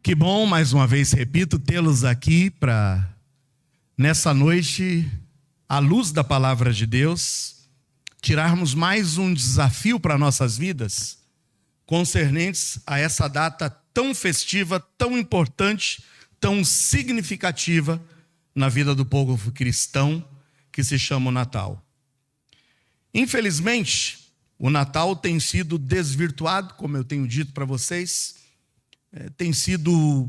Que bom, mais uma vez, repito, tê-los aqui para, nessa noite, à luz da palavra de Deus, tirarmos mais um desafio para nossas vidas, concernentes a essa data tão festiva, tão importante, tão significativa na vida do povo cristão, que se chama o Natal. Infelizmente, o Natal tem sido desvirtuado, como eu tenho dito para vocês, tem sido,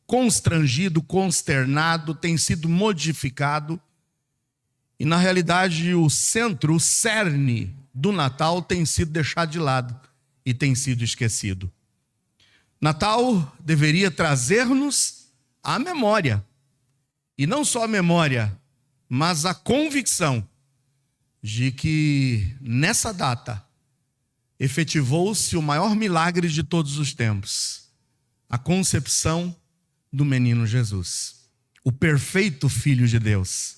constrangido, consternado, tem sido modificado. E, na realidade, o centro, o cerne do Natal tem sido deixado de lado e tem sido esquecido. Natal deveria trazer-nos a memória, e não só a memória, mas a convicção de que nessa data efetivou-se o maior milagre de todos os tempos, a concepção do menino Jesus, o perfeito Filho de Deus,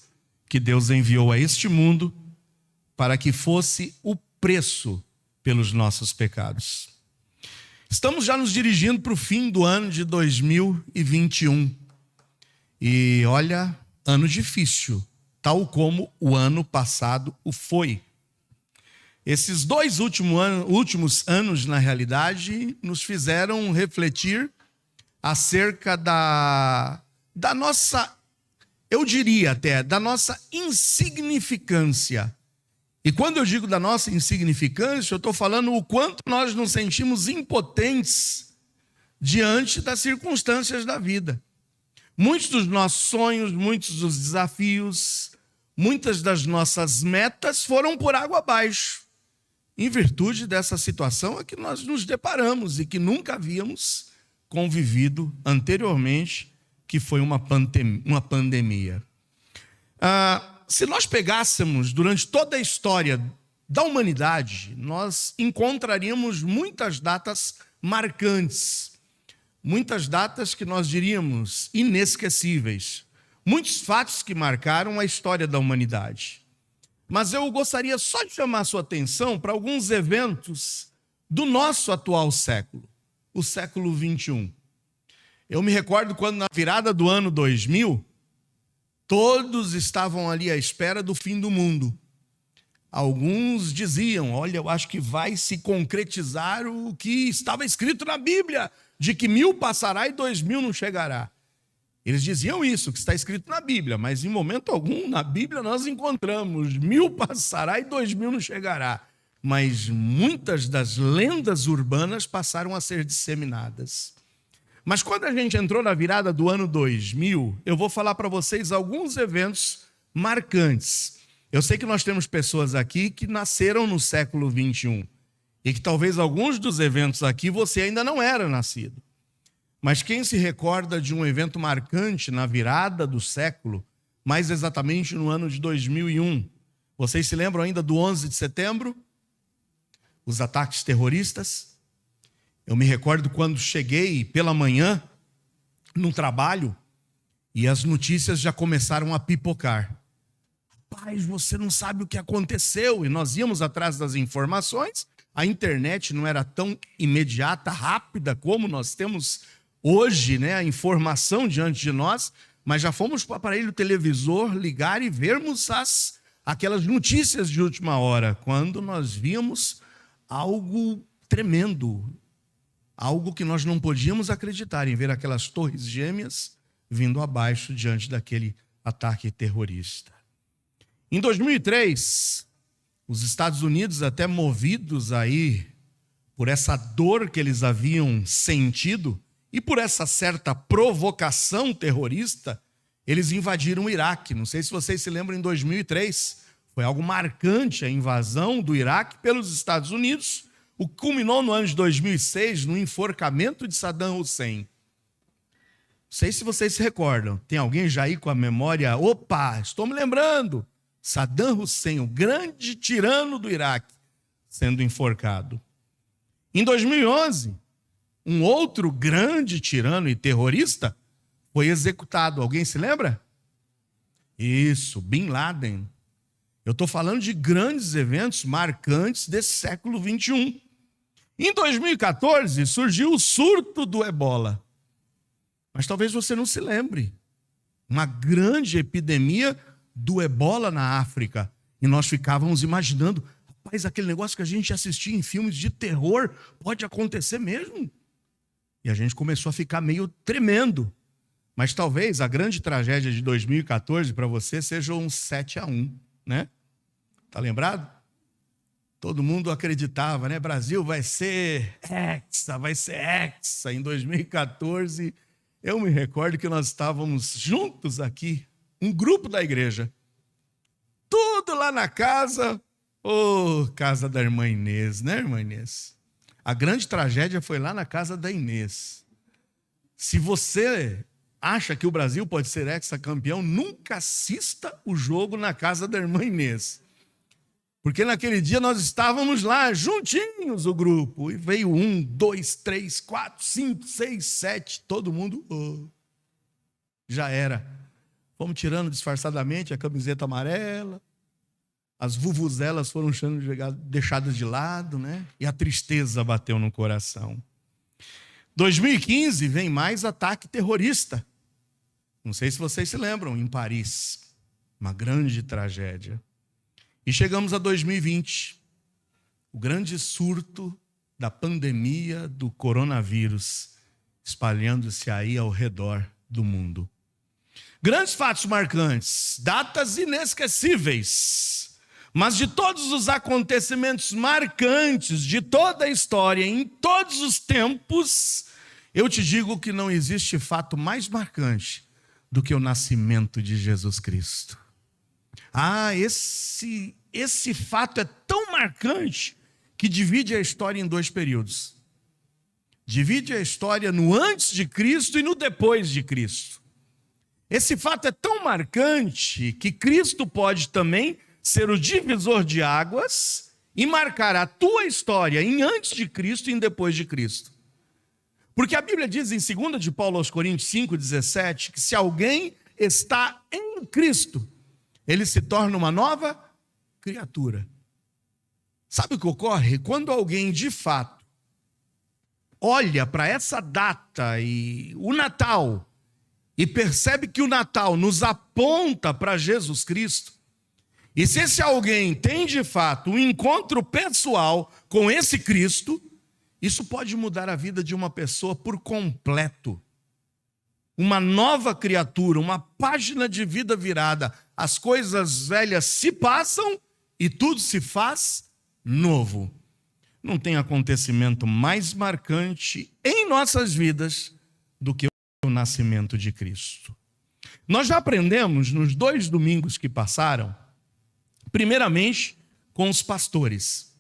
que Deus enviou a este mundo para que fosse o preço pelos nossos pecados. Estamos já nos dirigindo para o fim do ano de 2021. E olha, ano difícil, tal como o ano passado o foi. Esses dois últimos anos, na realidade, nos fizeram refletir acerca da nossa, eu diria até, da nossa insignificância. E quando eu digo da nossa insignificância, eu estou falando o quanto nós nos sentimos impotentes diante das circunstâncias da vida. Muitos dos nossos sonhos, muitos dos desafios, muitas das nossas metas foram por água abaixo, em virtude dessa situação a que nós nos deparamos e que nunca havíamos convivido anteriormente, que foi uma pandemia. Se nós pegássemos durante toda a história da humanidade, nós encontraríamos muitas datas marcantes, muitas datas que nós diríamos inesquecíveis, muitos fatos que marcaram a história da humanidade. Mas eu gostaria só de chamar a sua atenção para alguns eventos do nosso atual século, o século 21. Eu me recordo quando na virada do ano 2000, todos estavam ali à espera do fim do mundo. Alguns diziam, olha, eu acho que vai se concretizar o que estava escrito na Bíblia, de que 1000 passará e 2000 não chegará. Eles diziam isso, que está escrito na Bíblia, mas em momento algum na Bíblia nós encontramos 1000 passará e 2000 não chegará. Mas muitas das lendas urbanas passaram a ser disseminadas. Mas quando a gente entrou na virada do ano 2000, eu vou falar para vocês alguns eventos marcantes. Eu sei que nós temos pessoas aqui que nasceram no século 21 e que talvez alguns dos eventos aqui você ainda não era nascido. Mas quem se recorda de um evento marcante na virada do século, mais exatamente no ano de 2001? Vocês se lembram ainda do 11 de setembro? Os ataques terroristas? Eu me recordo quando cheguei pela manhã no trabalho e as notícias já começaram a pipocar. Rapaz, você não sabe o que aconteceu. E nós íamos atrás das informações. A internet não era tão imediata, rápida como nós temos hoje, né, a informação diante de nós, mas já fomos para o aparelho televisor ligar e vermos aquelas notícias de última hora, quando nós víamos algo tremendo, algo que nós não podíamos acreditar em ver aquelas torres gêmeas vindo abaixo diante daquele ataque terrorista. Em 2003, os Estados Unidos, até movidos aí por essa dor que eles haviam sentido, e por essa certa provocação terrorista, eles invadiram o Iraque. Não sei se vocês se lembram, em 2003, foi algo marcante a invasão do Iraque pelos Estados Unidos, o que culminou no ano de 2006, no enforcamento de Saddam Hussein. Não sei se vocês se recordam, tem alguém já aí com a memória? Opa, estou me lembrando! Saddam Hussein, o grande tirano do Iraque, sendo enforcado. Em 2011, um outro grande tirano e terrorista foi executado. Alguém se lembra? Isso, Bin Laden. Eu estou falando de grandes eventos marcantes desse século 21. Em 2014 surgiu o surto do ebola. Mas talvez você não se lembre. Uma grande epidemia do ebola na África. E nós ficávamos imaginando, rapaz, aquele negócio que a gente assistia em filmes de terror pode acontecer mesmo? E a gente começou a ficar meio tremendo. Mas talvez a grande tragédia de 2014 para você seja um 7-1, né? Tá lembrado? Todo mundo acreditava, né? Brasil vai ser hexa. Em 2014, eu me recordo que nós estávamos juntos aqui, um grupo da igreja. Tudo lá na casa, casa da irmã Inês, né, irmã Inês? A grande tragédia foi lá na casa da Inês. Se você acha que o Brasil pode ser hexacampeão, nunca assista o jogo na casa da irmã Inês. Porque naquele dia nós estávamos lá, juntinhos, o grupo. E veio 1, 2, 3, 4, 5, 6, 7. Todo mundo, já era. Fomos tirando disfarçadamente a camiseta amarela. As vuvuzelas foram sendo deixadas de lado, né? E a tristeza bateu no coração. 2015 vem mais ataque terrorista. Não sei se vocês se lembram, em Paris. Uma grande tragédia. E chegamos a 2020, o grande surto da pandemia do coronavírus, espalhando-se aí ao redor do mundo. Grandes fatos marcantes, datas inesquecíveis, mas de todos os acontecimentos marcantes de toda a história, em todos os tempos, eu te digo que não existe fato mais marcante do que o nascimento de Jesus Cristo. Esse fato é tão marcante que divide a história em dois períodos. Divide a história no antes de Cristo e no depois de Cristo. Esse fato é tão marcante que Cristo pode também ser o divisor de águas e marcar a tua história em antes de Cristo e em depois de Cristo. Porque a Bíblia diz em 2 de Paulo aos Coríntios 5,17 que se alguém está em Cristo, ele se torna uma nova criatura. Sabe o que ocorre? Quando alguém de fato olha para essa data e o Natal e percebe que o Natal nos aponta para Jesus Cristo, e se esse alguém tem de fato um encontro pessoal com esse Cristo, isso pode mudar a vida de uma pessoa por completo. Uma nova criatura, uma página de vida virada. As coisas velhas se passam e tudo se faz novo. Não tem acontecimento mais marcante em nossas vidas do que o nascimento de Cristo. Nós já aprendemos nos 2 domingos que passaram, primeiramente com os pastores.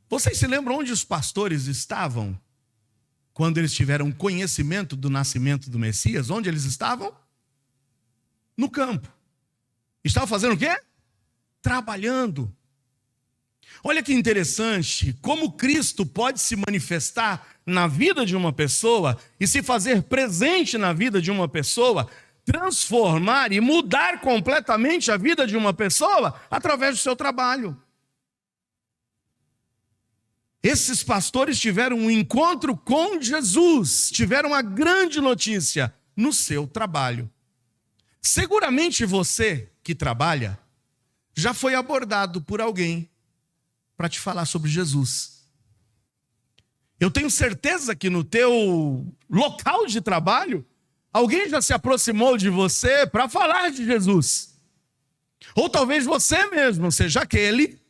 Vocês se lembram onde os pastores estavam quando eles tiveram conhecimento do nascimento do Messias? Onde eles estavam? No campo. Estavam fazendo o quê? Trabalhando. Olha que interessante, como Cristo pode se manifestar na vida de uma pessoa e se fazer presente na vida de uma pessoa, transformar e mudar completamente a vida de uma pessoa através do seu trabalho. Esses pastores tiveram um encontro com Jesus, tiveram uma grande notícia no seu trabalho. Seguramente você que trabalha já foi abordado por alguém para te falar sobre Jesus. Eu tenho certeza que no teu local de trabalho, alguém já se aproximou de você para falar de Jesus. Ou talvez você mesmo seja aquele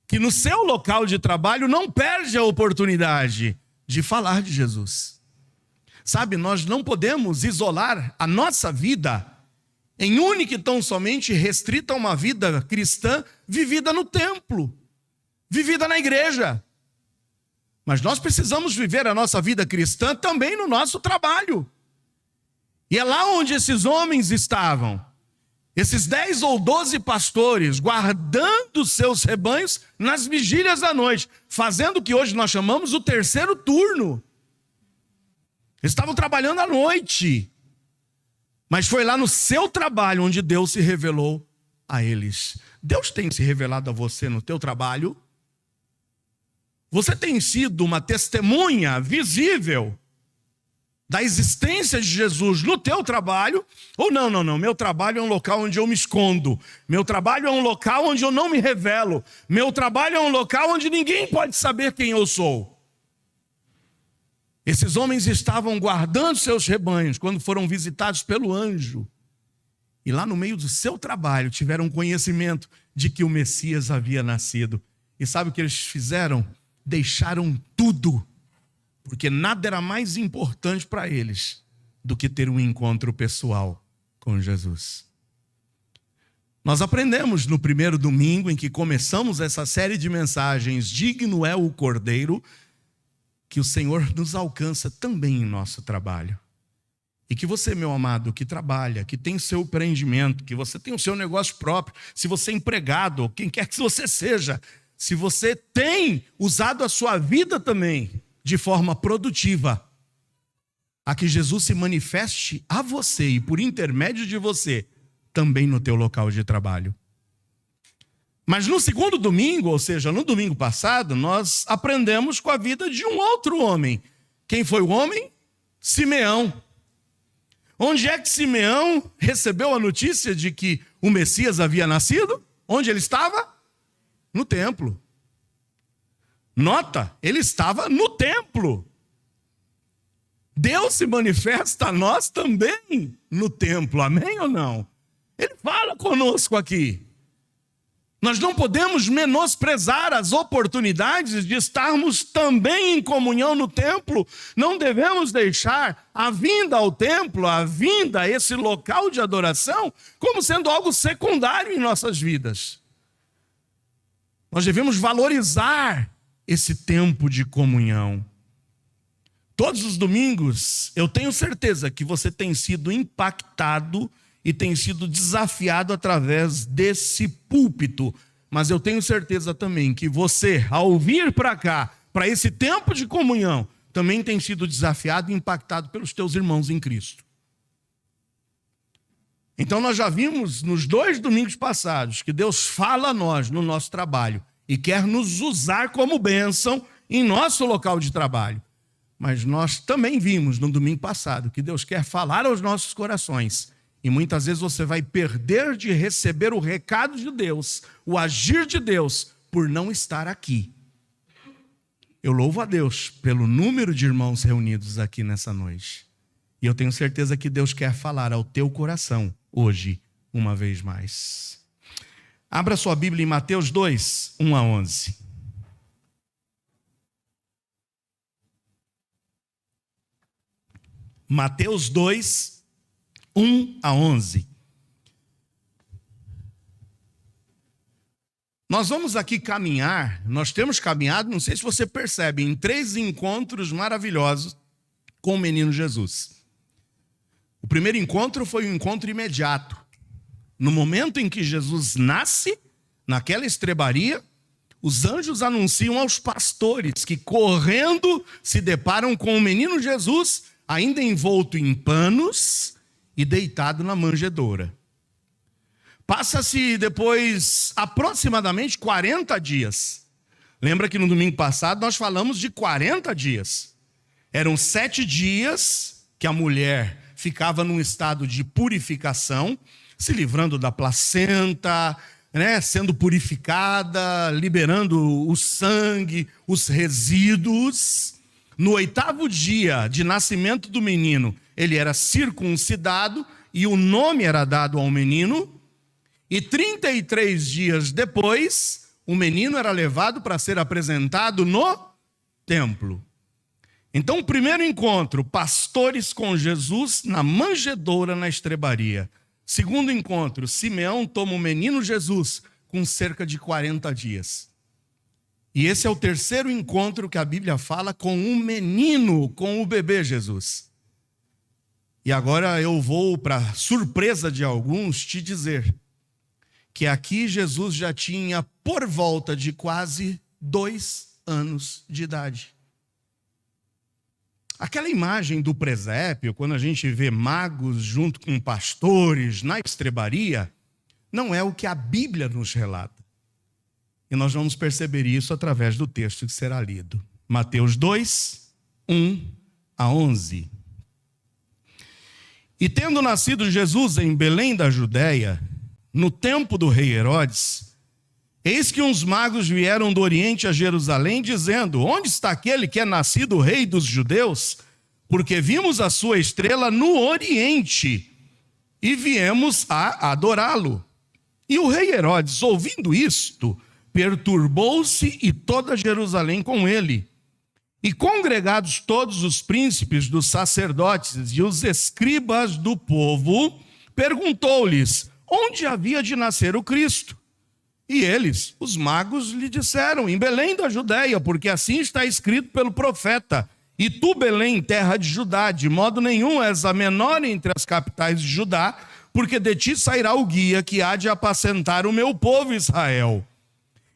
que no seu local de trabalho não perde a oportunidade de falar de Jesus. Sabe, nós não podemos isolar a nossa vida em única e tão somente restrita a uma vida cristã vivida no templo, vivida na igreja. Mas nós precisamos viver a nossa vida cristã também no nosso trabalho. E é lá onde esses homens estavam. Esses 10 ou 12 pastores guardando seus rebanhos nas vigílias da noite, fazendo o que hoje nós chamamos o terceiro turno. Estavam trabalhando à noite, mas foi lá no seu trabalho onde Deus se revelou a eles. Deus tem se revelado a você no teu trabalho? Você tem sido uma testemunha visível da existência de Jesus no teu trabalho? Ou não, meu trabalho é um local onde eu me escondo. Meu trabalho é um local onde eu não me revelo. Meu trabalho é um local onde ninguém pode saber quem eu sou. Esses homens estavam guardando seus rebanhos quando foram visitados pelo anjo. E lá no meio do seu trabalho tiveram conhecimento de que o Messias havia nascido. E sabe o que eles fizeram? Deixaram tudo, porque nada era mais importante para eles do que ter um encontro pessoal com Jesus. Nós aprendemos no primeiro domingo em que começamos essa série de mensagens, Digno é o Cordeiro, que o Senhor nos alcança também em nosso trabalho. E que você, meu amado, que trabalha, que tem seu empreendimento, que você tem o seu negócio próprio, se você é empregado, ou quem quer que você seja, se você tem usado a sua vida também de forma produtiva, a que Jesus se manifeste a você e por intermédio de você, também no teu local de trabalho. Mas no segundo domingo, ou seja, no domingo passado, nós aprendemos com a vida de um outro homem. Quem foi o homem? Simeão. Onde é que Simeão recebeu a notícia de que o Messias havia nascido? Onde ele estava? No templo. Nota, ele estava no templo. Deus se manifesta a nós também no templo, amém ou não? Ele fala conosco aqui. Nós não podemos menosprezar as oportunidades de estarmos também em comunhão no templo. Não devemos deixar a vinda ao templo, a vinda a esse local de adoração, como sendo algo secundário em nossas vidas. Nós devemos valorizar esse tempo de comunhão. Todos os domingos, eu tenho certeza que você tem sido impactado e tem sido desafiado através desse púlpito. Mas eu tenho certeza também que você, ao vir para cá, para esse tempo de comunhão, também tem sido desafiado e impactado pelos teus irmãos em Cristo. Então nós já vimos nos 2 domingos passados que Deus fala a nós no nosso trabalho e quer nos usar como bênção em nosso local de trabalho. Mas nós também vimos no domingo passado que Deus quer falar aos nossos corações. E muitas vezes você vai perder de receber o recado de Deus, o agir de Deus, por não estar aqui. Eu louvo a Deus pelo número de irmãos reunidos aqui nessa noite. E eu tenho certeza que Deus quer falar ao teu coração hoje, uma vez mais. Abra sua Bíblia em Mateus 2, 1 a 11. Mateus 2, 1 a 11. Nós vamos aqui caminhar, nós temos caminhado, não sei se você percebe, em 3 encontros maravilhosos com o menino Jesus. O primeiro encontro foi um encontro imediato. No momento em que Jesus nasce, naquela estrebaria, os anjos anunciam aos pastores que, correndo, se deparam com o menino Jesus, ainda envolto em panos e deitado na manjedoura. Passa-se depois aproximadamente 40 dias. Lembra que no domingo passado nós falamos de 40 dias. Eram 7 dias que a mulher ficava num estado de purificação, se livrando da placenta, sendo purificada, liberando o sangue, os resíduos. No 8º dia de nascimento do menino, ele era circuncidado e o nome era dado ao menino. E 33 dias depois, o menino era levado para ser apresentado no templo. Então, o primeiro encontro, pastores com Jesus na manjedoura na estrebaria. Segundo encontro, Simeão toma o menino Jesus com cerca de 40 dias. E esse é o terceiro encontro que a Bíblia fala com um menino, com o bebê Jesus. E agora eu vou, para surpresa de alguns, te dizer que aqui Jesus já tinha por volta de quase 2 anos de idade. Aquela imagem do presépio, quando a gente vê magos junto com pastores na estrebaria, não é o que a Bíblia nos relata. E nós vamos perceber isso através do texto que será lido. Mateus 2, 1 a 11. E tendo nascido Jesus em Belém da Judéia, no tempo do rei Herodes, eis que uns magos vieram do Oriente a Jerusalém, dizendo: onde está aquele que é nascido rei dos judeus? Porque vimos a sua estrela no Oriente e viemos a adorá-lo. E o rei Herodes, ouvindo isto, perturbou-se e toda Jerusalém com ele. E congregados todos os príncipes dos sacerdotes e os escribas do povo, perguntou-lhes onde havia de nascer o Cristo. E eles, os magos, lhe disseram: em Belém da Judéia, porque assim está escrito pelo profeta: e tu, Belém, terra de Judá, de modo nenhum és a menor entre as capitais de Judá, porque de ti sairá o guia que há de apacentar o meu povo Israel.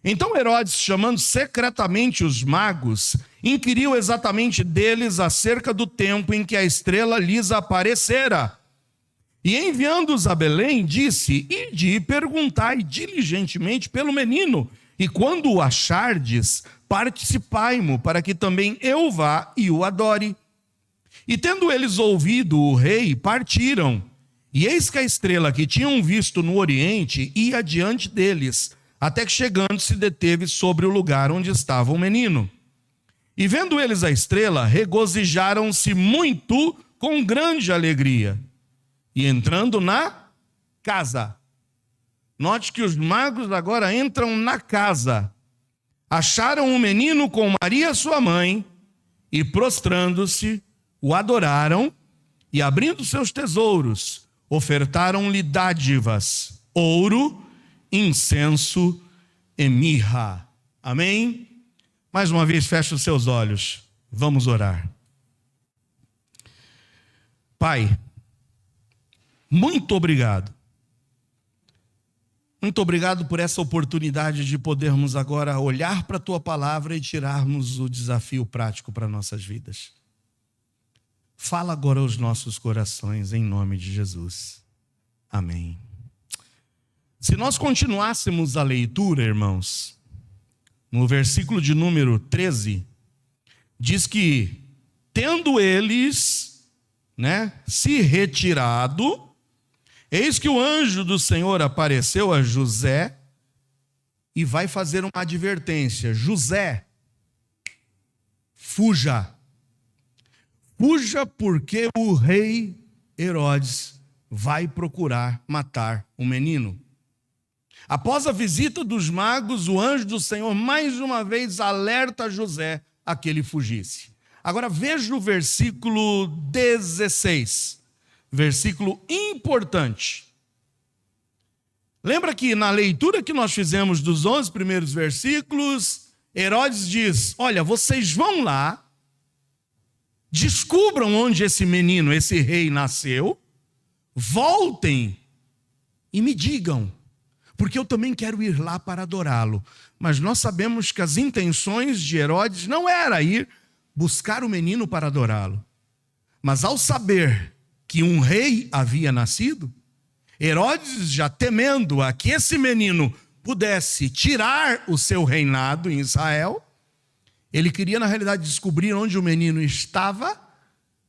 Então Herodes, chamando secretamente os magos, inquiriu exatamente deles acerca do tempo em que a estrela lhes aparecera. E enviando-os a Belém, disse: ide e perguntai diligentemente pelo menino, e quando o achardes, participai-mo, para que também eu vá e o adore. E tendo eles ouvido o rei, partiram. E eis que a estrela que tinham visto no Oriente ia diante deles, até que chegando se deteve sobre o lugar onde estava o menino. E vendo eles a estrela, regozijaram-se muito com grande alegria. E entrando na casa, note que os magos agora entram na casa, acharam o menino com Maria sua mãe, e prostrando-se, o adoraram, e abrindo seus tesouros, ofertaram-lhe dádivas, ouro, incenso e mirra. Amém? Mais uma vez, feche os seus olhos. Vamos orar. Pai, muito obrigado. Muito obrigado por essa oportunidade de podermos agora olhar para a Tua palavra e tirarmos o desafio prático para nossas vidas. Fala agora aos nossos corações, em nome de Jesus. Amém. Se nós continuássemos a leitura, irmãos, no versículo de número 13, diz que, tendo eles, se retirado, eis que o anjo do Senhor apareceu a José e vai fazer uma advertência: José, fuja. Fuja, porque o rei Herodes vai procurar matar o menino. Após a visita dos magos, o anjo do Senhor mais uma vez alerta José a que ele fugisse. Agora veja o versículo 16. Versículo importante. Lembra que na leitura que nós fizemos dos 11 primeiros versículos, Herodes diz: olha, vocês vão lá, descubram onde esse menino, esse rei nasceu, voltem e me digam, porque eu também quero ir lá para adorá-lo. Mas nós sabemos que as intenções de Herodes não era ir buscar o menino para adorá-lo. Mas ao saber que um rei havia nascido, Herodes, já temendo a que esse menino pudesse tirar o seu reinado em Israel, ele queria, na realidade, descobrir onde o menino estava,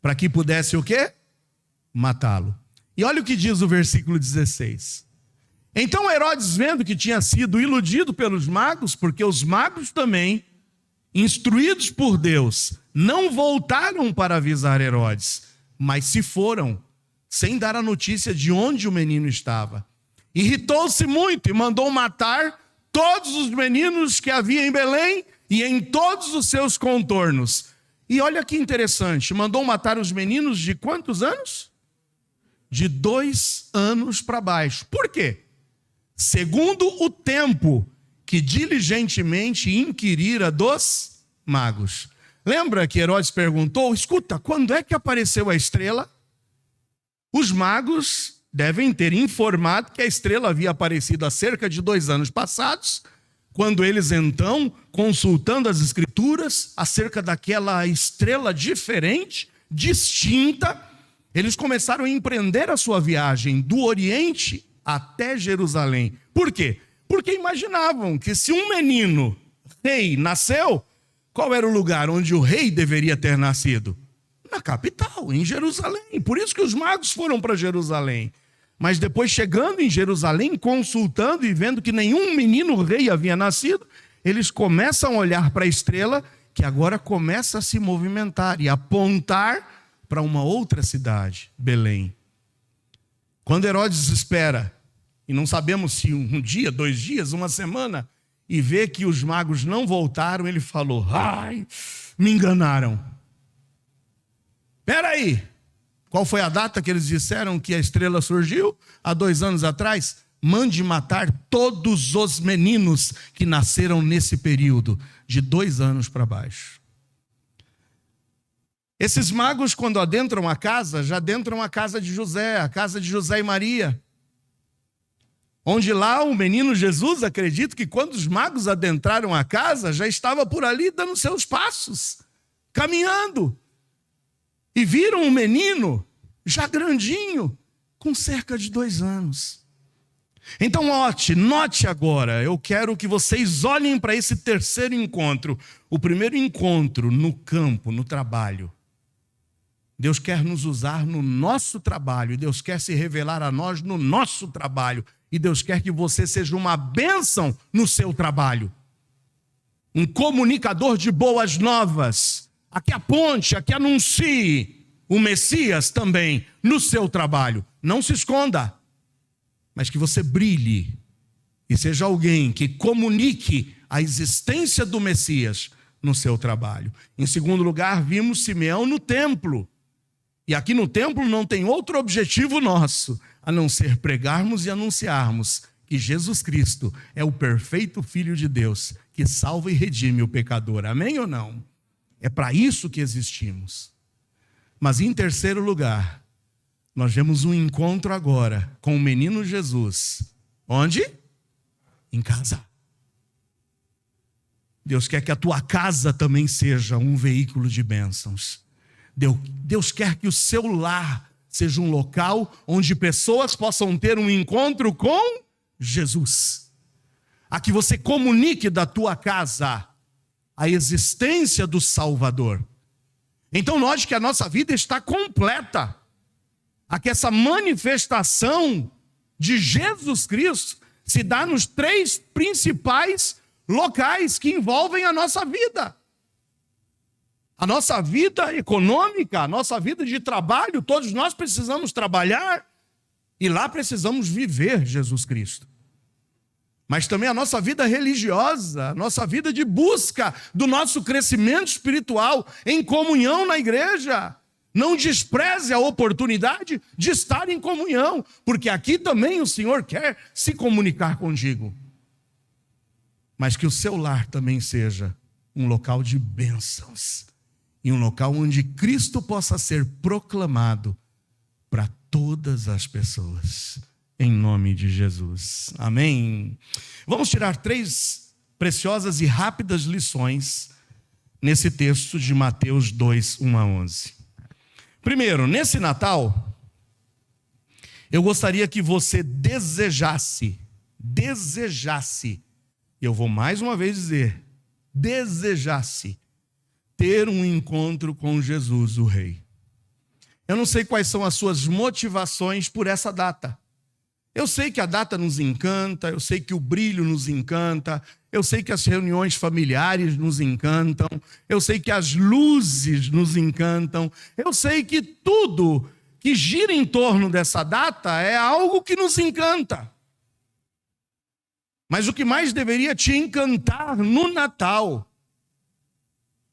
para que pudesse o quê? Matá-lo. E olha o que diz o versículo 16. Então Herodes, vendo que tinha sido iludido pelos magos, porque os magos também, instruídos por Deus, não voltaram para avisar Herodes, mas se foram, sem dar a notícia de onde o menino estava. Irritou-se muito e mandou matar todos os meninos que havia em Belém e em todos os seus contornos. E olha que interessante, mandou matar os meninos de quantos anos? De 2 anos para baixo. Por quê? Segundo o tempo que diligentemente inquirira dos magos. Lembra que Herodes perguntou: escuta, quando é que apareceu a estrela? Os magos devem ter informado que a estrela havia aparecido há cerca de 2 anos passados, quando eles então, consultando as escrituras acerca daquela estrela diferente, distinta, eles começaram a empreender a sua viagem do Oriente até Jerusalém. Por quê? Porque imaginavam que se um menino rei nasceu, qual era o lugar onde o rei deveria ter nascido? Na capital, em Jerusalém. Por isso que os magos foram para Jerusalém. Mas depois, chegando em Jerusalém, consultando e vendo que nenhum menino rei havia nascido, eles começam a olhar para a estrela, que agora começa a se movimentar e apontar para uma outra cidade, Belém. Quando Herodes espera, e não sabemos se um dia, 2 dias, uma semana, e vê que os magos não voltaram, ele falou: ai, me enganaram. Espera aí, qual foi a data que eles disseram que a estrela surgiu? Há 2 anos atrás? Mande matar todos os meninos que nasceram nesse período, de 2 anos para baixo. Esses magos, quando adentram a casa, já adentram a casa de José e Maria. Onde lá o menino Jesus, acredito que quando os magos adentraram a casa, já estava por ali dando seus passos, caminhando. E viram um menino, já grandinho, com cerca de 2 anos. Então note agora, eu quero que vocês olhem para esse terceiro encontro. O primeiro encontro no campo, no trabalho. Deus quer nos usar no nosso trabalho, e Deus quer se revelar a nós no nosso trabalho. E Deus quer que você seja uma bênção no seu trabalho. Um comunicador de boas novas. A que aponte, a que anuncie o Messias também no seu trabalho. Não se esconda, mas que você brilhe e seja alguém que comunique a existência do Messias no seu trabalho. Em segundo lugar, vimos Simeão no templo. E aqui no templo não tem outro objetivo nosso, a não ser pregarmos e anunciarmos que Jesus Cristo é o perfeito Filho de Deus, que salva e redime o pecador. Amém ou não? É para isso que existimos. Mas em terceiro lugar, nós vemos um encontro agora com o menino Jesus. Onde? Em casa. Deus quer que a tua casa também seja um veículo de bênçãos. Deus quer que o seu lar seja um local onde pessoas possam ter um encontro com Jesus. A que você comunique da tua casa a existência do Salvador. Então note que a nossa vida está completa. A que essa manifestação de Jesus Cristo se dá nos 3 principais locais que envolvem a nossa vida. A nossa vida econômica, a nossa vida de trabalho, todos nós precisamos trabalhar e lá precisamos viver Jesus Cristo. Mas também a nossa vida religiosa, a nossa vida de busca do nosso crescimento espiritual em comunhão na igreja. Não despreze a oportunidade de estar em comunhão, porque aqui também o Senhor quer se comunicar contigo. Mas que o seu lar também seja um local de bênçãos. E um local onde Cristo possa ser proclamado para todas as pessoas, em nome de Jesus. Amém? Vamos tirar 3 preciosas e rápidas lições nesse texto de Mateus 2, 1 a 11. Primeiro, nesse Natal, eu gostaria que você desejasse, eu vou mais uma vez dizer, desejasse, ter um encontro com Jesus, o Rei. Eu não sei quais são as suas motivações por essa data. Eu sei que a data nos encanta, eu sei que o brilho nos encanta, eu sei que as reuniões familiares nos encantam, eu sei que as luzes nos encantam, eu sei que tudo que gira em torno dessa data é algo que nos encanta. Mas o que mais deveria te encantar no Natal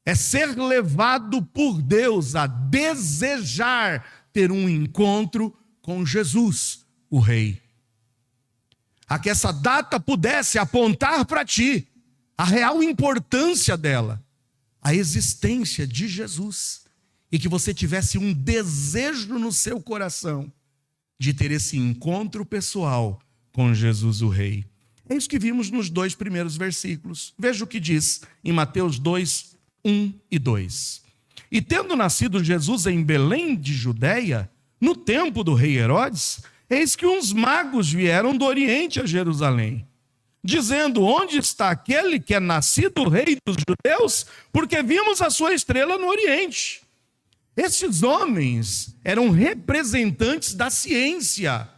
é ser levado por Deus a desejar ter um encontro com Jesus, o Rei. A que essa data pudesse apontar para ti a real importância dela, a existência de Jesus, e que você tivesse um desejo no seu coração de ter esse encontro pessoal com Jesus, o Rei. É isso que vimos nos 2 primeiros versículos. Veja o que diz em Mateus 2, 1 e 2. E tendo nascido Jesus em Belém de Judeia, no tempo do rei Herodes, eis que uns magos vieram do Oriente a Jerusalém. dizendo: onde está aquele que é nascido rei dos judeus? Porque vimos a sua estrela no Oriente. Estes homens eram representantes da ciência.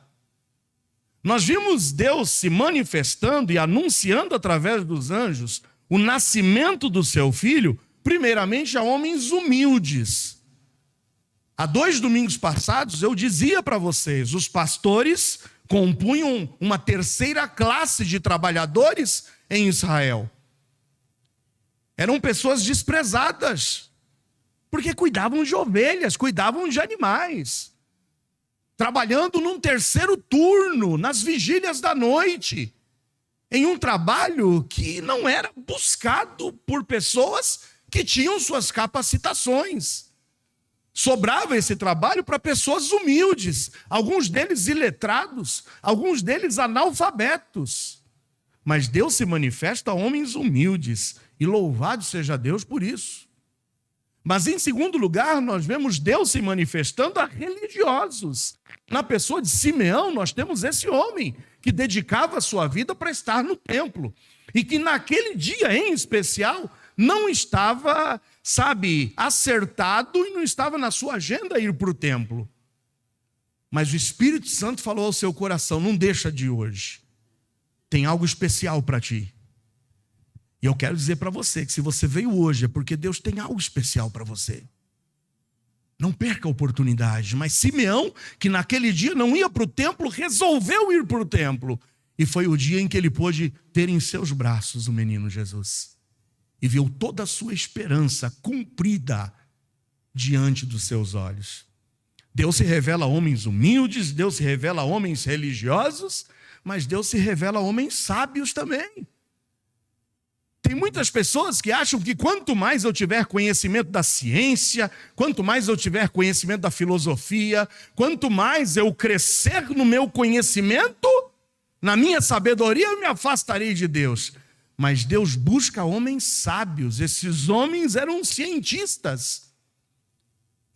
Nós vimos Deus se manifestando e anunciando através dos anjos o nascimento do seu filho, primeiramente a homens humildes. Há 2 domingos passados eu dizia para vocês, os pastores compunham uma terceira classe de trabalhadores em Israel. Eram pessoas desprezadas, porque cuidavam de ovelhas, cuidavam de animais, trabalhando num terceiro turno, nas vigílias da noite, em um trabalho que não era buscado por pessoas que tinham suas capacitações. Sobrava esse trabalho para pessoas humildes, alguns deles iletrados, alguns deles analfabetos. Mas Deus se manifesta a homens humildes, e louvado seja Deus por isso. Mas em segundo lugar, nós vemos Deus se manifestando a religiosos. Na pessoa de Simeão, nós temos esse homem que dedicava a sua vida para estar no templo. E que naquele dia em especial não estava, acertado e não estava na sua agenda ir para o templo. Mas o Espírito Santo falou ao seu coração: não deixa de hoje. Tem algo especial para ti. E eu quero dizer para você que se você veio hoje é porque Deus tem algo especial para você. Não perca a oportunidade. Mas Simeão, que naquele dia não ia para o templo, resolveu ir para o templo. E foi o dia em que ele pôde ter em seus braços o menino Jesus. E viu toda a sua esperança cumprida diante dos seus olhos. Deus se revela a homens humildes, Deus se revela a homens religiosos, mas Deus se revela a homens sábios também. Tem muitas pessoas que acham que quanto mais eu tiver conhecimento da ciência, quanto mais eu tiver conhecimento da filosofia, quanto mais eu crescer no meu conhecimento, na minha sabedoria, eu me afastarei de Deus. Mas Deus busca homens sábios. Esses homens eram cientistas.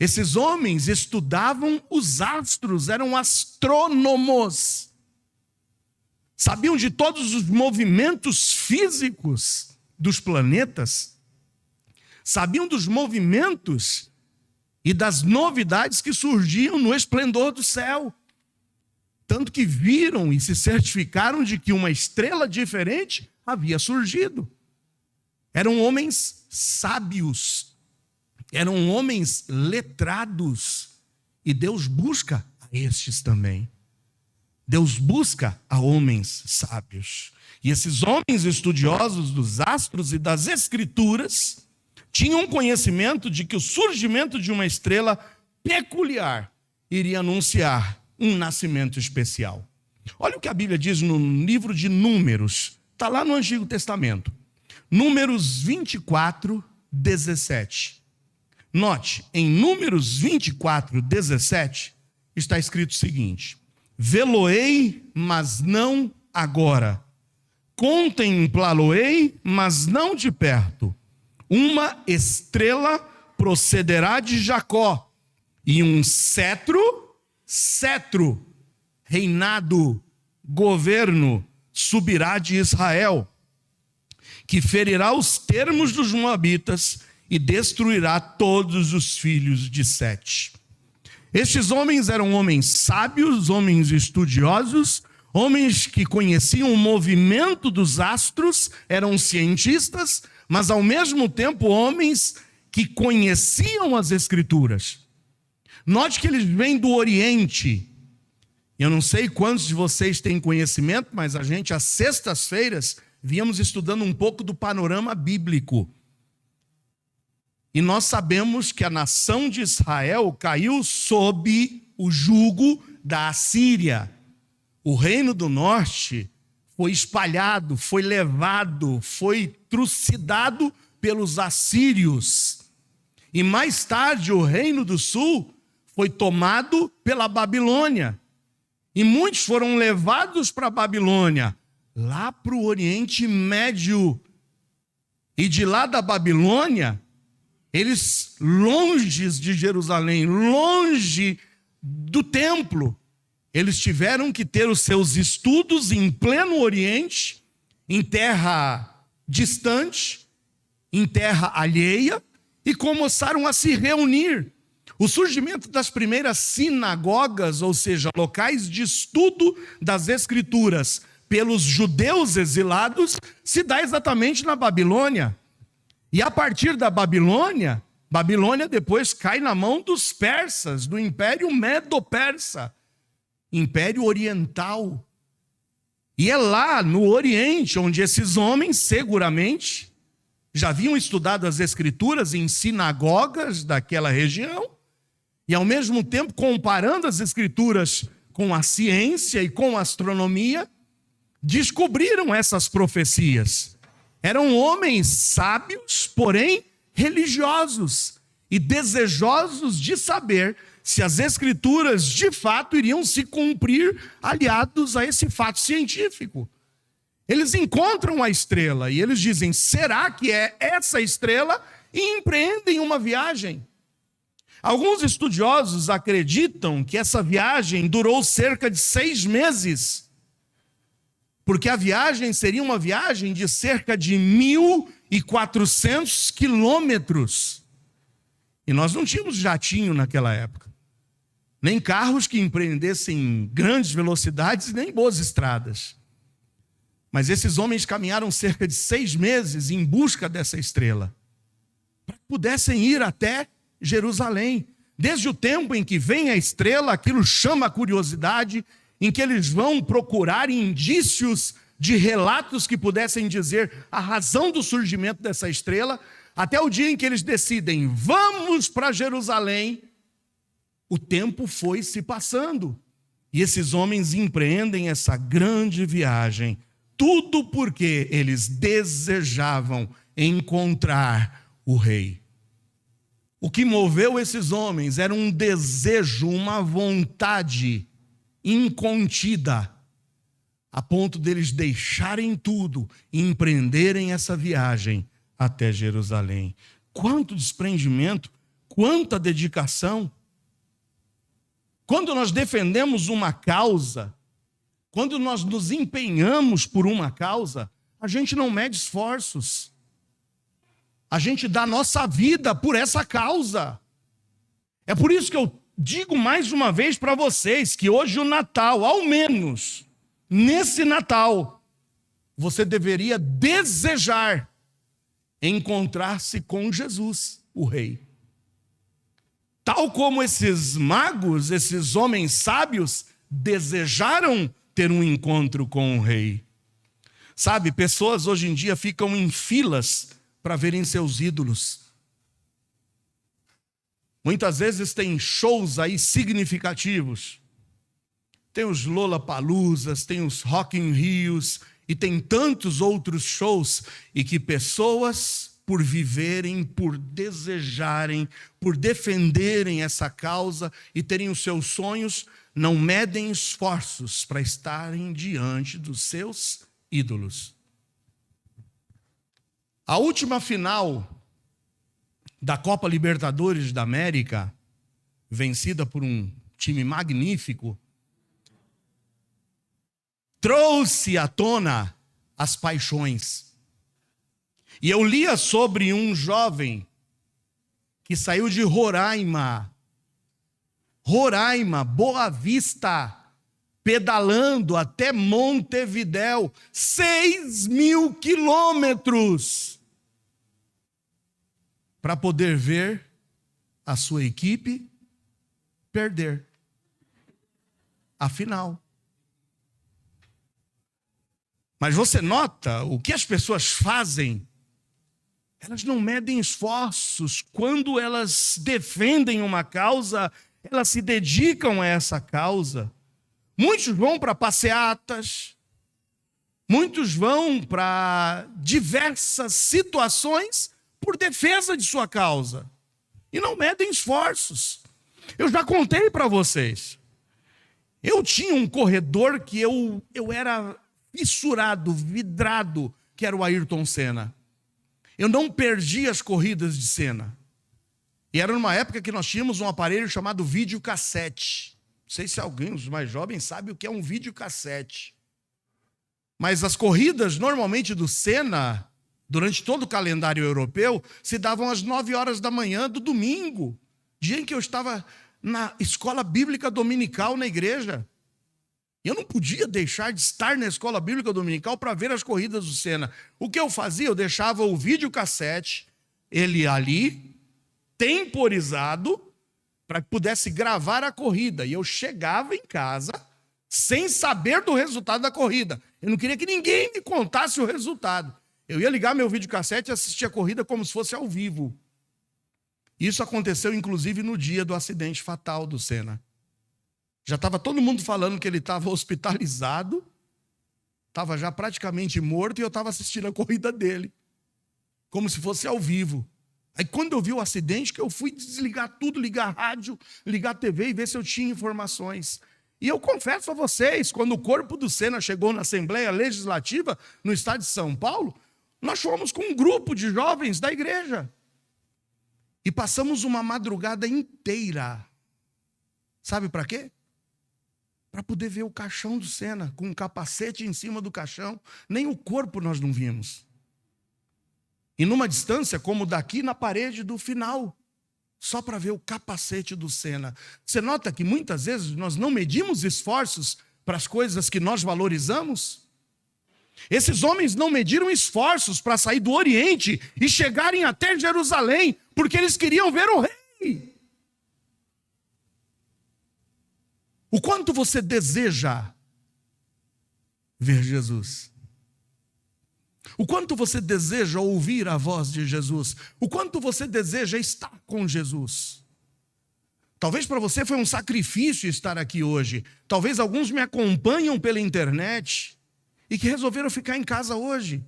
Esses homens estudavam os astros, eram astrônomos. Sabiam de todos os movimentos físicos dos planetas, sabiam dos movimentos e das novidades que surgiam no esplendor do céu. Tanto que viram e se certificaram de que uma estrela diferente havia surgido. Eram homens sábios, eram homens letrados, e Deus busca a estes também. Deus busca a homens sábios. E esses homens estudiosos dos astros e das escrituras tinham conhecimento de que o surgimento de uma estrela peculiar iria anunciar um nascimento especial. Olha o que a Bíblia diz no livro de Números. Está lá no Antigo Testamento. Números 24, 17. Note, em Números 24, 17, está escrito o seguinte: vê-lo-ei, mas não agora. Contemplá-lo-ei, mas não de perto. Uma estrela procederá de Jacó, e um cetro, reinado, governo, subirá de Israel, que ferirá os termos dos moabitas e destruirá todos os filhos de Sete. Estes homens eram homens sábios, homens estudiosos, homens que conheciam o movimento dos astros, eram cientistas, mas ao mesmo tempo homens que conheciam as Escrituras. Note que eles vêm do Oriente. Eu não sei quantos de vocês têm conhecimento, mas a gente, às sextas-feiras, víamos estudando um pouco do panorama bíblico. E nós sabemos que a nação de Israel caiu sob o jugo da Assíria. O reino do norte foi espalhado, foi levado, foi trucidado pelos assírios. E mais tarde o reino do sul foi tomado pela Babilônia. E muitos foram levados para a Babilônia, lá para o Oriente Médio. E de lá da Babilônia, eles, longe de Jerusalém, longe do templo, eles tiveram que ter os seus estudos em pleno Oriente, em terra distante, em terra alheia, e começaram a se reunir. O surgimento das primeiras sinagogas, ou seja, locais de estudo das Escrituras pelos judeus exilados, se dá exatamente na Babilônia. E a partir da Babilônia depois cai na mão dos persas, do Império Medo-Persa, Império Oriental. E é lá no Oriente onde esses homens seguramente já haviam estudado as Escrituras em sinagogas daquela região, e ao mesmo tempo comparando as Escrituras com a ciência e com a astronomia, descobriram essas profecias. Eram homens sábios, porém religiosos, e desejosos de saber se as Escrituras de fato iriam se cumprir, aliados a esse fato científico. Eles encontram a estrela e eles dizem: será que é essa estrela? E empreendem uma viagem. Alguns estudiosos acreditam que essa viagem durou cerca de 6 meses, porque a viagem seria uma viagem de cerca de 1.400 quilômetros. E nós não tínhamos jatinho naquela época, nem carros que empreendessem grandes velocidades, nem boas estradas. Mas esses homens caminharam cerca de 6 meses em busca dessa estrela, para que pudessem ir até Jerusalém. Desde o tempo em que vem a estrela, aquilo chama a curiosidade, em que eles vão procurar indícios de relatos que pudessem dizer a razão do surgimento dessa estrela, até o dia em que eles decidem: vamos para Jerusalém. O tempo foi se passando, e esses homens empreendem essa grande viagem, tudo porque eles desejavam encontrar o rei. O que moveu esses homens era um desejo, uma vontade incontida, a ponto deles deixarem tudo e empreenderem essa viagem até Jerusalém. Quanto desprendimento, quanta dedicação. Quando nós defendemos uma causa, quando nós nos empenhamos por uma causa, a gente não mede esforços. A gente dá nossa vida por essa causa. É por isso que eu digo mais uma vez para vocês que hoje o Natal, ao menos nesse Natal, você deveria desejar encontrar-se com Jesus, o Rei. Tal como esses magos, esses homens sábios, desejaram ter um encontro com o Rei. Sabe, pessoas hoje em dia ficam em filas para verem seus ídolos. Muitas vezes tem shows aí significativos. Tem os Lollapaloozas, tem os Rock in Rios, e tem tantos outros shows, e que pessoas, por viverem, por desejarem, por defenderem essa causa e terem os seus sonhos, não medem esforços para estarem diante dos seus ídolos. A última final da Copa Libertadores da América, vencida por um time magnífico, trouxe à tona as paixões. E eu lia sobre um jovem que saiu de Roraima, Boa Vista, pedalando até Montevidéu, 6.000 quilômetros, para poder ver a sua equipe perder a final. Mas você nota o que as pessoas fazem? Elas não medem esforços. Quando elas defendem uma causa, elas se dedicam a essa causa. Muitos vão para passeatas, muitos vão para diversas situações por defesa de sua causa. E não medem esforços. Eu já contei para vocês. Eu tinha um corredor que eu era fissurado, vidrado, que era o Ayrton Senna. Eu não perdi as corridas de Senna. E era numa época que nós tínhamos um aparelho chamado videocassete. Não sei se alguém, os mais jovens, sabe o que é um videocassete. Mas as corridas, normalmente do Senna, durante todo o calendário europeu, se davam às 9 horas da manhã do domingo, dia em que eu estava na escola bíblica dominical na igreja. Eu não podia deixar de estar na escola bíblica dominical para ver as corridas do Senna. O que eu fazia? Eu deixava o videocassete, ele ali, temporizado, para que pudesse gravar a corrida. E eu chegava em casa sem saber do resultado da corrida. Eu não queria que ninguém me contasse o resultado. Eu ia ligar meu videocassete e assistir a corrida como se fosse ao vivo. Isso aconteceu, inclusive, no dia do acidente fatal do Senna. Já estava todo mundo falando que ele estava hospitalizado, estava já praticamente morto, e eu estava assistindo a corrida dele, como se fosse ao vivo. Aí quando eu vi o acidente, que eu fui desligar tudo, ligar a rádio, ligar a TV e ver se eu tinha informações. E eu confesso a vocês, quando o corpo do Senna chegou na Assembleia Legislativa, no estado de São Paulo, nós fomos com um grupo de jovens da igreja. E passamos uma madrugada inteira. Sabe para quê? Para poder ver o caixão do Senna, com um capacete em cima do caixão. Nem o corpo nós não vimos. E numa distância, como daqui na parede do final, só para ver o capacete do Senna. Você nota que muitas vezes nós não medimos esforços para as coisas que nós valorizamos? Esses homens não mediram esforços para sair do Oriente e chegarem até Jerusalém, porque eles queriam ver o rei. O quanto você deseja ver Jesus? O quanto você deseja ouvir a voz de Jesus? O quanto você deseja estar com Jesus? Talvez para você foi um sacrifício estar aqui hoje. Talvez alguns me acompanham pela internet e que resolveram ficar em casa hoje.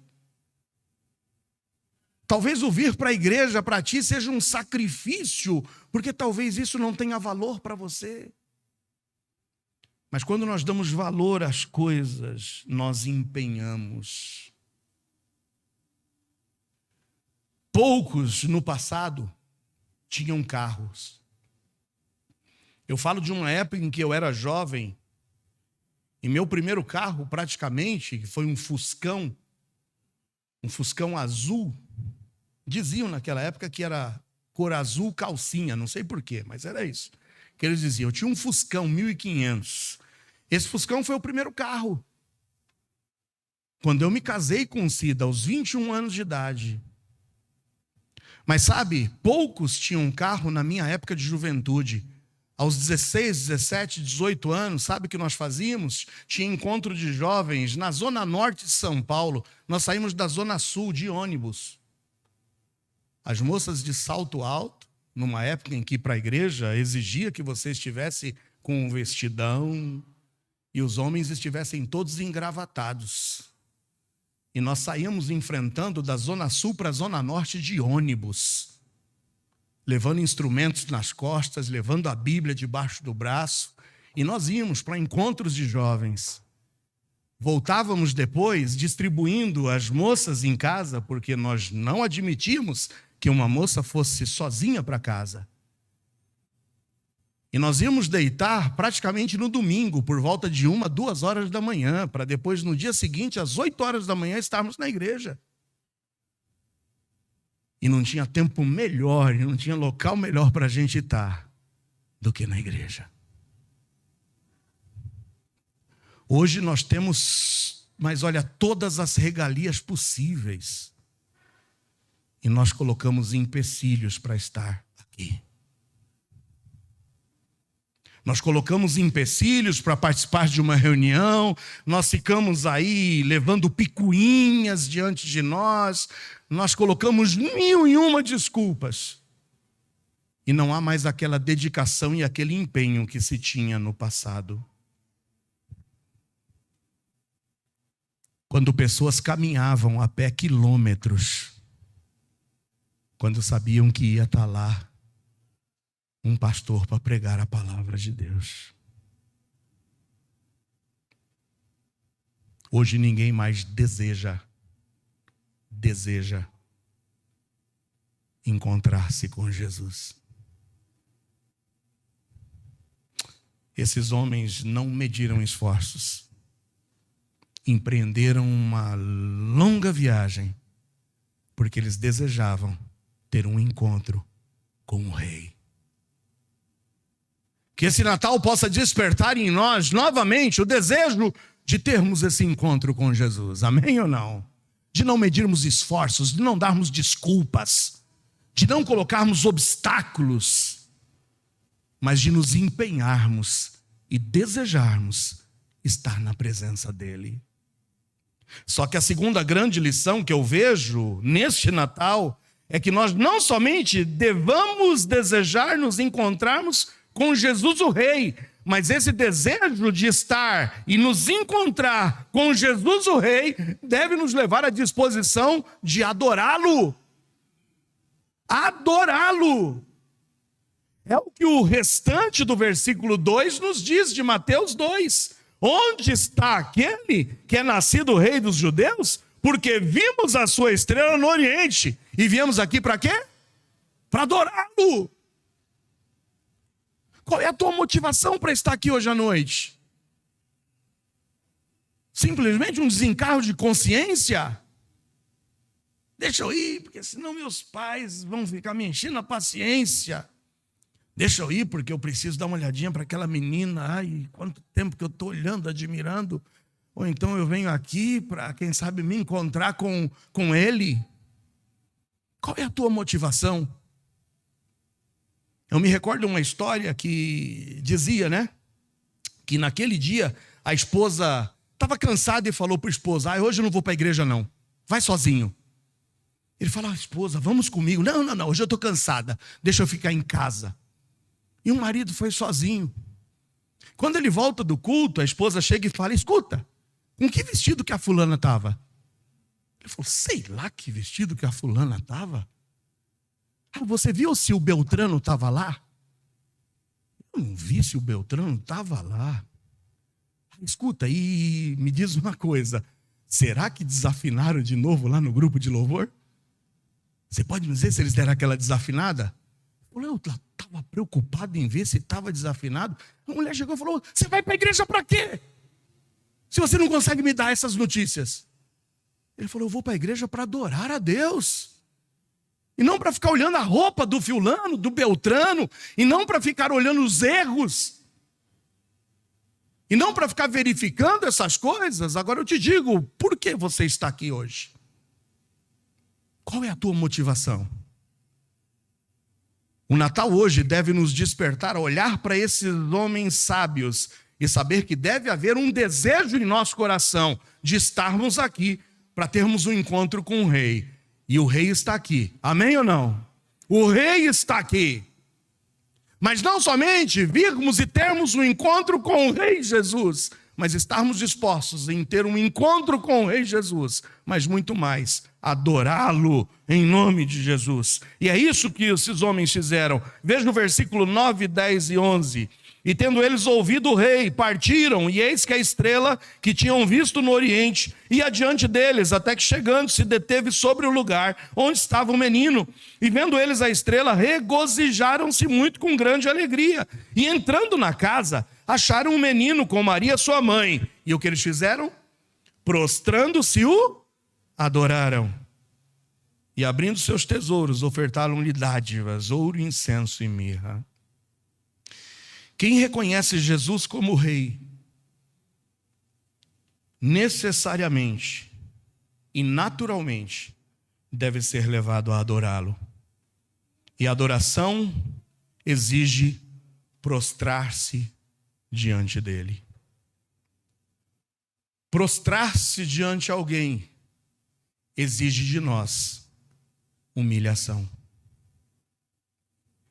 Talvez o vir para a igreja para ti seja um sacrifício, porque talvez isso não tenha valor para você. Mas quando nós damos valor às coisas, nós empenhamos. Poucos no passado tinham carros. Eu falo de uma época em que eu era jovem, e meu primeiro carro praticamente foi um Fuscão azul. Diziam naquela época que era cor azul calcinha, não sei porquê, mas era isso que eles diziam. Eu tinha um Fuscão 1500. Esse Fuscão foi o primeiro carro. Quando eu me casei com Cida, aos 21 anos de idade. Mas sabe, poucos tinham carro na minha época de juventude. Aos 16, 17, 18 anos, sabe o que nós fazíamos? Tinha encontro de jovens na zona norte de São Paulo. Nós saímos da zona sul de ônibus. As moças de salto alto, numa época em que para a igreja exigia que você estivesse com um vestidão e os homens estivessem todos engravatados. E nós saíamos enfrentando da zona sul para a zona norte de ônibus, levando instrumentos nas costas, levando a Bíblia debaixo do braço, e nós íamos para encontros de jovens. Voltávamos depois distribuindo as moças em casa, porque nós não admitimos que uma moça fosse sozinha para casa. E nós íamos deitar praticamente no domingo, por volta de 1, 2 horas da manhã, para depois, no dia seguinte, às 8 horas da manhã, estarmos na igreja. E não tinha tempo melhor, e não tinha local melhor para a gente estar do que na igreja. Hoje nós temos, mas olha, todas as regalias possíveis. E nós colocamos empecilhos para estar aqui. Nós colocamos empecilhos para participar de uma reunião, nós ficamos aí levando picuinhas diante de nós, nós colocamos 1001 desculpas. E não há mais aquela dedicação e aquele empenho que se tinha no passado. Quando pessoas caminhavam a pé quilômetros, quando sabiam que ia estar lá um pastor para pregar a palavra de Deus. Hoje ninguém mais deseja encontrar-se com Jesus. Esses homens não mediram esforços. empreenderam uma longa viagem, porque eles desejavam ter um encontro com o Rei. Que esse Natal possa despertar em nós novamente o desejo de termos esse encontro com Jesus. Amém ou não? De não medirmos esforços, de não darmos desculpas, de não colocarmos obstáculos, mas de nos empenharmos e desejarmos estar na presença dele. Só que a segunda grande lição que eu vejo neste Natal é que nós não somente devamos desejar nos encontrarmos com Jesus o Rei, mas esse desejo de estar e nos encontrar com Jesus o Rei deve nos levar à disposição de adorá-lo. Adorá-lo. É o que o restante do versículo 2 nos diz de Mateus 2. Onde está aquele que é nascido Rei dos judeus? Porque vimos a sua estrela no Oriente. E viemos aqui para quê? Para adorá-lo. Qual é a tua motivação para estar aqui hoje à noite? Simplesmente um desencargo de consciência? Deixa eu ir, porque senão meus pais vão ficar me enchendo a paciência. Deixa eu ir, porque eu preciso dar uma olhadinha para aquela menina. Ai, quanto tempo que eu estou olhando, admirando. Ou então eu venho aqui para, quem sabe, me encontrar com ele. Qual é a tua motivação? Eu me recordo de uma história que dizia, né? Que naquele dia a esposa estava cansada e falou para o esposo: hoje eu não vou para a igreja não, vai sozinho. Ele falou: esposa, vamos comigo. Não, hoje eu estou cansada, deixa eu ficar em casa. E o marido foi sozinho. Quando ele volta do culto, a esposa chega e fala: escuta, com que vestido que a fulana estava? Ele falou: sei lá que vestido que a fulana estava. Você viu se o Beltrano estava lá? Eu não vi se o Beltrano estava lá. Escuta, e me diz uma coisa: será que desafinaram de novo lá no grupo de louvor? Você pode me dizer se eles deram aquela desafinada? Eu estava preocupado em ver se estava desafinado. A mulher chegou e falou: você vai para a igreja para quê? Se você não consegue me dar essas notícias. Ele falou: eu vou para a igreja para adorar a Deus. E não para ficar olhando a roupa do fulano, do Beltrano. E não para ficar olhando os erros. E não para ficar verificando essas coisas. Agora eu te digo, por que você está aqui hoje? Qual é a tua motivação? O Natal hoje deve nos despertar a olhar para esses homens sábios e saber que deve haver um desejo em nosso coração de estarmos aqui para termos um encontro com o Rei. E o Rei está aqui. Amém ou não? O Rei está aqui. Mas não somente virmos e termos um encontro com o Rei Jesus, mas estarmos dispostos em ter um encontro com o Rei Jesus, mas muito mais, adorá-lo em nome de Jesus. E é isso que esses homens fizeram. Veja no versículo 9, 10 e 11. E tendo eles ouvido o rei, partiram, e eis que a estrela que tinham visto no oriente ia adiante deles, até que chegando se deteve sobre o lugar onde estava o menino. E vendo eles a estrela, regozijaram-se muito com grande alegria. E entrando na casa, acharam um menino com Maria sua mãe. E o que eles fizeram? Prostrando-se o adoraram. E abrindo seus tesouros, ofertaram-lhe dádivas, ouro, incenso e mirra. Quem reconhece Jesus como Rei, necessariamente e naturalmente deve ser levado a adorá-lo. E a adoração exige prostrar-se diante dele. Prostrar-se diante de alguém exige de nós humilhação.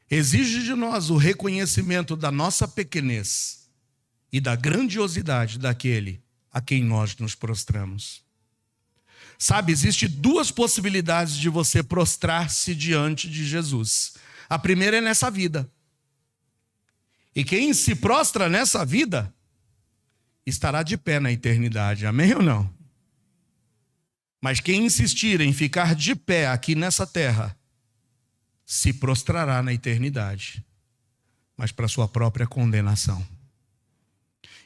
Exige de nós o reconhecimento da nossa pequenez e da grandiosidade daquele a quem nós nos prostramos. Sabe, existem duas possibilidades de você prostrar-se diante de Jesus. A primeira é nessa vida. E quem se prostra nessa vida estará de pé na eternidade. Amém ou não? Mas quem insistir em ficar de pé aqui nessa terra se prostrará na eternidade, mas para sua própria condenação.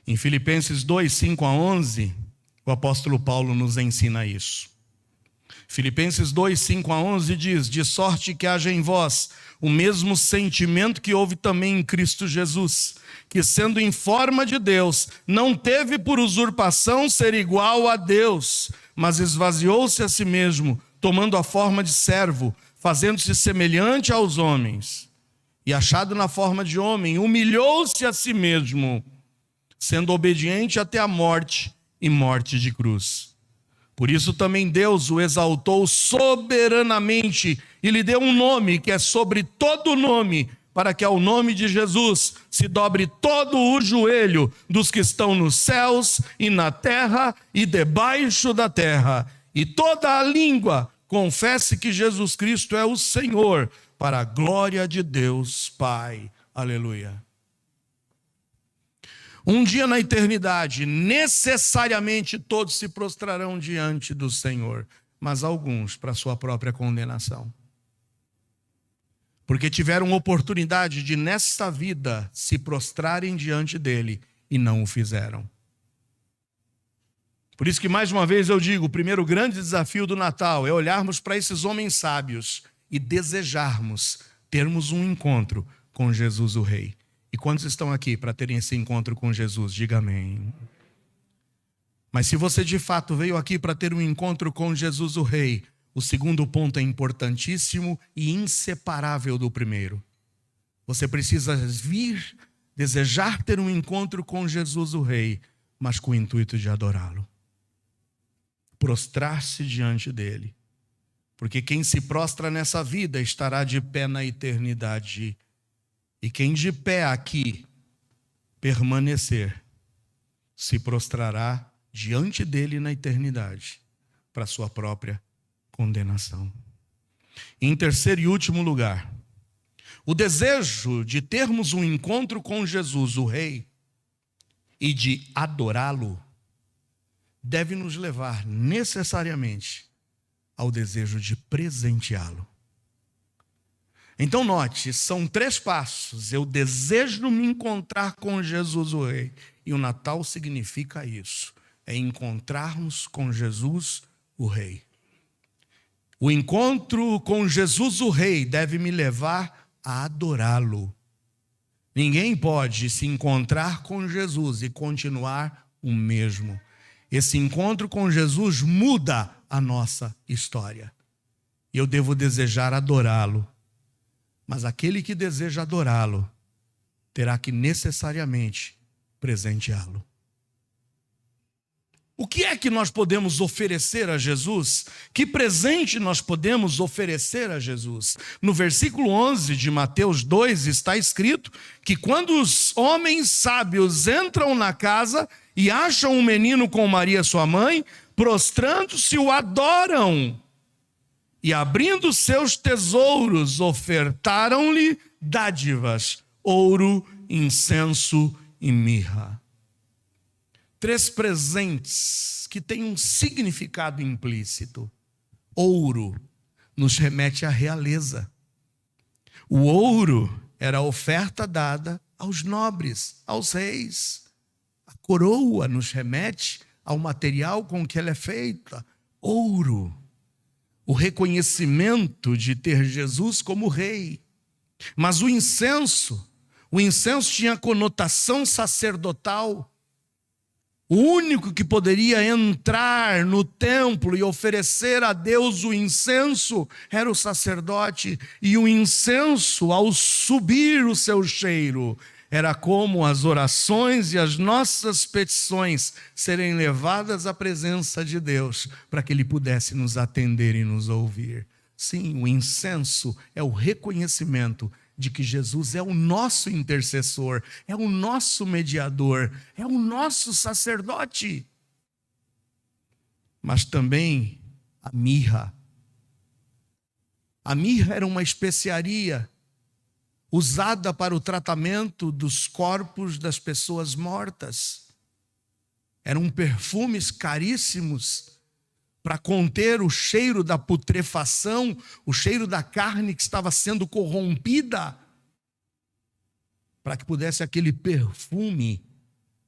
Em Filipenses 2, 5 a 11, O apóstolo Paulo nos ensina isso. Filipenses 2, 5-11 diz: de sorte que haja em vós o mesmo sentimento que houve também em Cristo Jesus, que sendo em forma de Deus, não teve por usurpação ser igual a Deus, mas esvaziou-se a si mesmo, tomando a forma de servo, fazendo-se semelhante aos homens. E achado na forma de homem, humilhou-se a si mesmo, sendo obediente até a morte e morte de cruz. Por isso também Deus o exaltou soberanamente e lhe deu um nome que é sobre todo nome, para que ao nome de Jesus se dobre todo o joelho dos que estão nos céus e na terra e debaixo da terra, e toda a língua confesse que Jesus Cristo é o Senhor, para a glória de Deus Pai. Aleluia. Um dia na eternidade, necessariamente todos se prostrarão diante do Senhor, mas alguns para sua própria condenação. Porque tiveram oportunidade de, nesta vida, se prostrarem diante dele e não o fizeram. Por isso que, mais uma vez, eu digo, o primeiro grande desafio do Natal é olharmos para esses homens sábios e desejarmos termos um encontro com Jesus o Rei. E quantos estão aqui para terem esse encontro com Jesus? Diga amém. Mas se você de fato veio aqui para ter um encontro com Jesus o Rei, o segundo ponto é importantíssimo e inseparável do primeiro. Você precisa vir, desejar ter um encontro com Jesus o Rei, mas com o intuito de adorá-lo. Prostrar-se diante dele. Porque quem se prostra nessa vida estará de pé na eternidade. E quem de pé aqui permanecer, se prostrará diante dele na eternidade, para sua própria condenação. Em terceiro e último lugar, o desejo de termos um encontro com Jesus, o Rei, e de adorá-lo, deve nos levar necessariamente ao desejo de presenteá-lo. Então note, são 3 passos. Eu desejo me encontrar com Jesus o Rei. E o Natal significa isso. É encontrarmos com Jesus o Rei. O encontro com Jesus o Rei deve me levar a adorá-lo. Ninguém pode se encontrar com Jesus e continuar o mesmo. Esse encontro com Jesus muda a nossa história. E eu devo desejar adorá-lo. Mas aquele que deseja adorá-lo terá que necessariamente presenteá-lo. O que é que nós podemos oferecer a Jesus? Que presente nós podemos oferecer a Jesus? No versículo 11 de Mateus 2 está escrito que quando os homens sábios entram na casa e acham um menino com Maria sua mãe, prostrando-se o adoram. E abrindo seus tesouros, ofertaram-lhe dádivas, ouro, incenso e mirra. 3 presentes que têm um significado implícito. Ouro nos remete à realeza. O ouro era a oferta dada aos nobres, aos reis. A coroa nos remete ao material com que ela é feita. Ouro. O reconhecimento de ter Jesus como rei. Mas o incenso tinha conotação sacerdotal. O único que poderia entrar no templo e oferecer a Deus o incenso era o sacerdote. E o incenso, ao subir o seu cheiro, era como as orações e as nossas petições serem levadas à presença de Deus, para que Ele pudesse nos atender e nos ouvir. Sim, o incenso é o reconhecimento de que Jesus é o nosso intercessor, é o nosso mediador, é o nosso sacerdote. Mas também a mirra. A mirra era uma especiaria usada para o tratamento dos corpos das pessoas mortas. Eram perfumes caríssimos para conter o cheiro da putrefação, o cheiro da carne que estava sendo corrompida, para que pudesse aquele perfume,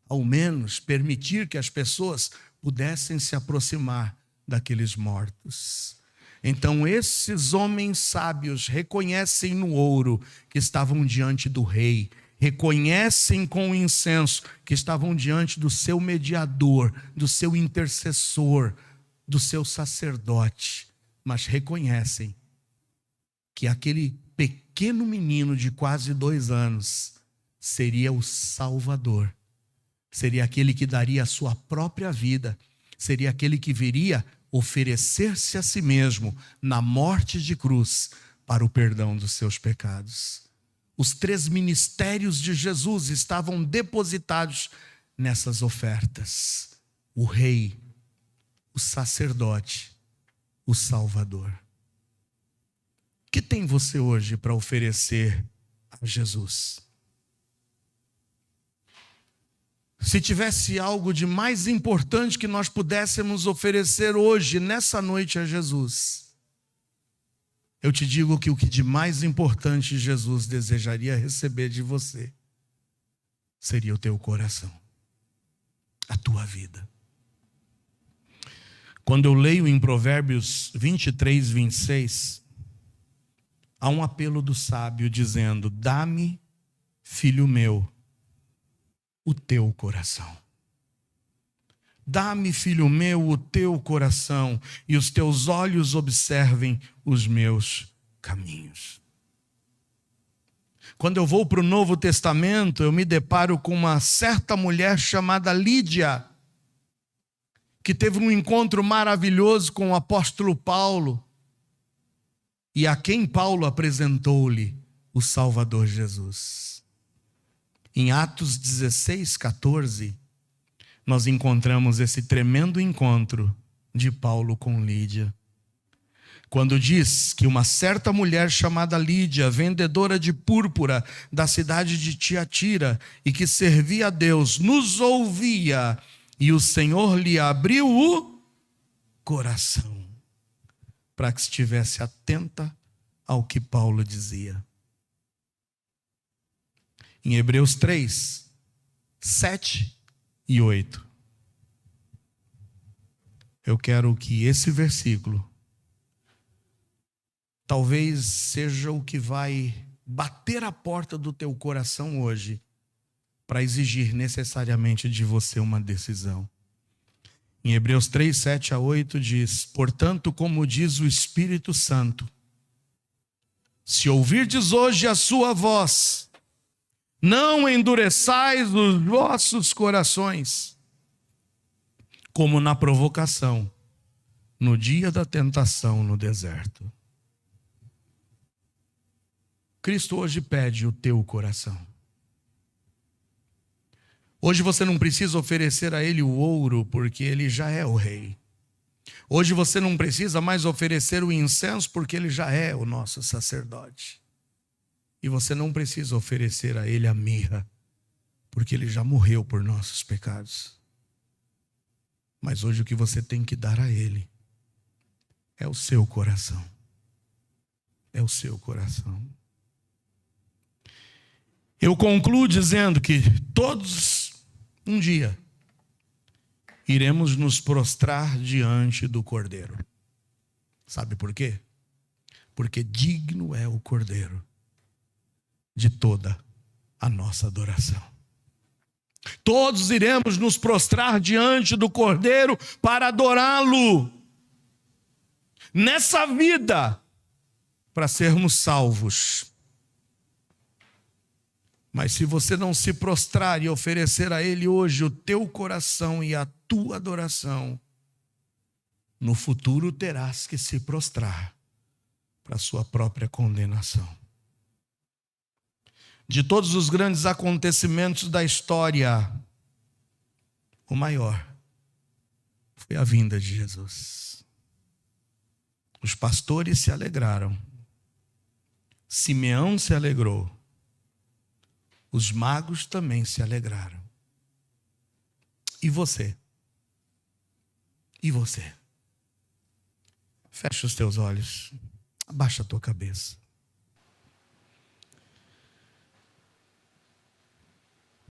ao menos, permitir que as pessoas pudessem se aproximar daqueles mortos. Então esses homens sábios reconhecem no ouro que estavam diante do rei, reconhecem com o incenso que estavam diante do seu mediador, do seu intercessor, do seu sacerdote, mas reconhecem que aquele pequeno menino de quase 2 anos seria o Salvador, seria aquele que daria a sua própria vida, seria aquele que viria oferecer-se a si mesmo na morte de cruz para o perdão dos seus pecados. Os 3 ministérios de Jesus estavam depositados nessas ofertas: o rei, o sacerdote, o Salvador. O que tem você hoje para oferecer a Jesus? Se tivesse algo de mais importante que nós pudéssemos oferecer hoje, nessa noite, a Jesus, eu te digo que o que de mais importante Jesus desejaria receber de você seria o teu coração, a tua vida. Quando eu leio em Provérbios 23, 26, há um apelo do sábio dizendo: dá-me, filho meu, o teu coração. Dá-me, filho meu, o teu coração, e os teus olhos observem os meus caminhos. Quando eu vou para o Novo Testamento, eu me deparo com uma certa mulher chamada Lídia, que teve um encontro maravilhoso com o apóstolo Paulo, e a quem Paulo apresentou-lhe o Salvador Jesus. Em Atos 16, 14, nós encontramos esse tremendo encontro de Paulo com Lídia. Quando diz que uma certa mulher chamada Lídia, vendedora de púrpura da cidade de Tiatira, e que servia a Deus, nos ouvia, e o Senhor lhe abriu o coração, para que estivesse atenta ao que Paulo dizia. Em Hebreus 3, 7 e 8. Eu quero que esse versículo talvez seja o que vai bater a porta do teu coração hoje, para exigir necessariamente de você uma decisão. Em Hebreus 3, 7 a 8 diz: portanto, como diz o Espírito Santo, se ouvirdes hoje a sua voz, não endureçais os vossos corações, como na provocação, no dia da tentação no deserto. Cristo hoje pede o teu coração. Hoje você não precisa oferecer a Ele o ouro, porque Ele já é o Rei. Hoje você não precisa mais oferecer o incenso, porque Ele já é o nosso sacerdote. E você não precisa oferecer a Ele a mirra, porque Ele já morreu por nossos pecados. Mas hoje o que você tem que dar a Ele é o seu coração. É o seu coração. Eu concluo dizendo que todos, um dia, iremos nos prostrar diante do Cordeiro. Sabe por quê? Porque digno é o Cordeiro de toda a nossa adoração. Todos iremos nos prostrar diante do Cordeiro para adorá-lo nessa vida, para sermos salvos. Mas se você não se prostrar e oferecer a Ele hoje o teu coração e a tua adoração, no futuro terás que se prostrar para a sua própria condenação. De todos os grandes acontecimentos da história, o maior foi a vinda de Jesus. Os pastores se alegraram, Simeão se alegrou, os magos também se alegraram. E você? E você? Fecha os teus olhos, abaixa a tua cabeça.